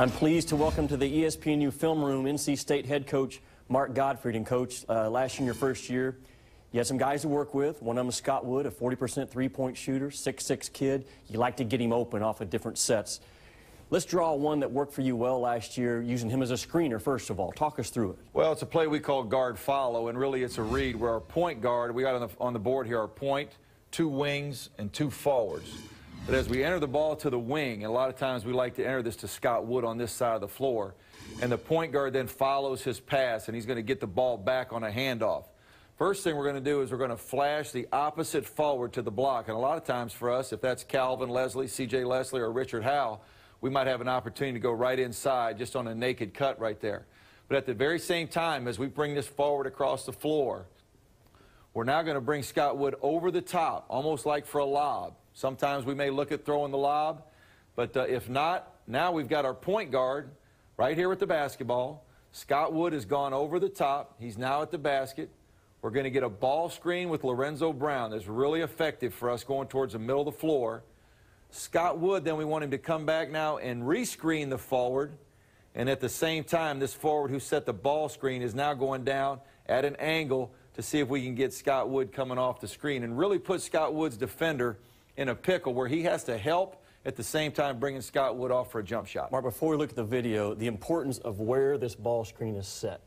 I'm pleased to welcome to the ESPNU Film Room NC State head coach Mark Gottfried. And coach, last year in your first year, you had some guys to work with. One of them is Scott Wood, a 40% three-point shooter, 6'6" kid. You like to get him open off of different sets. Let's draw one that worked for you well last year, using him as a screener, first of all. Talk us through it. Well, it's a play we call guard follow, and really it's a read where our point guard, we got on the board here our point, two wings, and two forwards. But as we enter the ball to the wing, and a lot of times we like to enter this to Scott Wood on this side of the floor, and the point guard then follows his pass, and he's going to get the ball back on a handoff. First thing we're going to do is we're going to flash the opposite forward to the block. And a lot of times for us, if that's Calvin Leslie, C.J. Leslie, or Richard Howell, we might have an opportunity to go right inside just on a naked cut right there. But at the very same time, as we bring this forward across the floor, we're now going to bring Scott Wood over the top, almost like for a lob. Sometimes we may look at throwing the lob, but if not, now we've got our point guard right here with the basketball. Scott Wood has gone over the top. He's now at the basket. We're going to get a ball screen with Lorenzo Brown that's really effective for us going towards the middle of the floor. Scott Wood, then we want him to come back now and rescreen the forward. And at the same time, this forward who set the ball screen is now going down at an angle to see if we can get Scott Wood coming off the screen and really put Scott Wood's defender in a pickle where he has to help at the same time bringing Scott Wood off for a jump shot. Mark, before we look at the video, the importance of where this ball screen is set.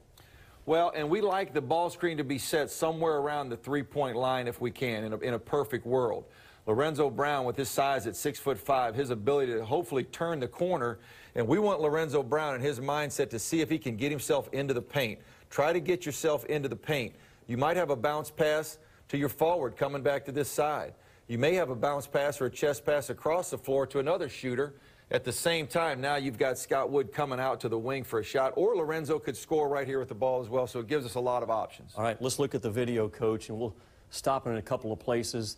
Well, and we like the ball screen to be set somewhere around the three-point line if we can, in a perfect world. Lorenzo Brown, with his size at 6'5", his ability to hopefully turn the corner, and we want Lorenzo Brown and his mindset to see if he can get himself into the paint. Try to get yourself into the paint. You might have a bounce pass to your forward coming back to this side. You may have a bounce pass or a chest pass across the floor to another shooter. At the same time, now you've got Scott Wood coming out to the wing for a shot, or Lorenzo could score right here with the ball as well, so it gives us a lot of options. All right, let's look at the video, Coach, and we'll stop in a couple of places.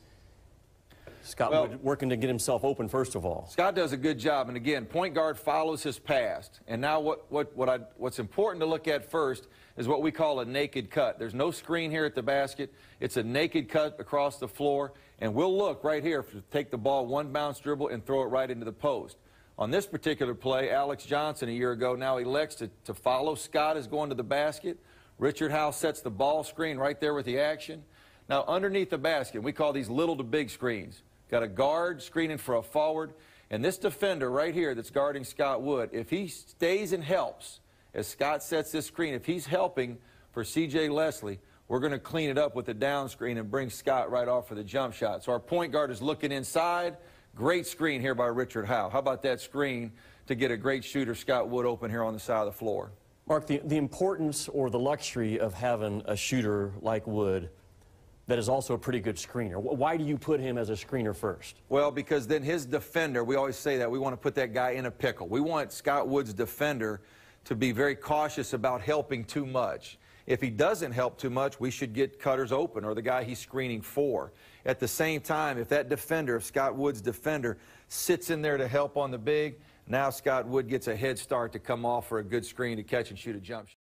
Scott Wood working to get himself open, first of all. Scott does a good job, and again, point guard follows his pass. And now what's important to look at first is what we call a naked cut. There's no screen here at the basket. It's a naked cut across the floor, and we'll look right here to take the ball one bounce dribble and throw it right into the post. On this particular play, Alex Johnson a year ago now elects to follow Scott as going to the basket. Richard Howell sets the ball screen right there with the action. Now underneath the basket, we call these little to big screens. Got a guard screening for a forward, and this defender right here that's guarding Scott Wood, if he stays and helps as Scott sets this screen, if he's helping for C.J. Leslie, we're going to clean it up with the down screen and bring Scott right off for the jump shot. So our point guard is looking inside. Great screen here by Richard Howell. How about that screen to get a great shooter, Scott Wood, open here on the side of the floor? Mark, the importance or the luxury of having a shooter like Wood that is also a pretty good screener. Why do you put him as a screener first? Well, because then his defender, we always say that, we want to put that guy in a pickle. We want Scott Wood's defender to be very cautious about helping too much. If he doesn't help too much, we should get cutters open or the guy he's screening for. At the same time, if that defender, if Scott Wood's defender sits in there to help on the big, now Scott Wood gets a head start to come off for a good screen to catch and shoot a jump shot.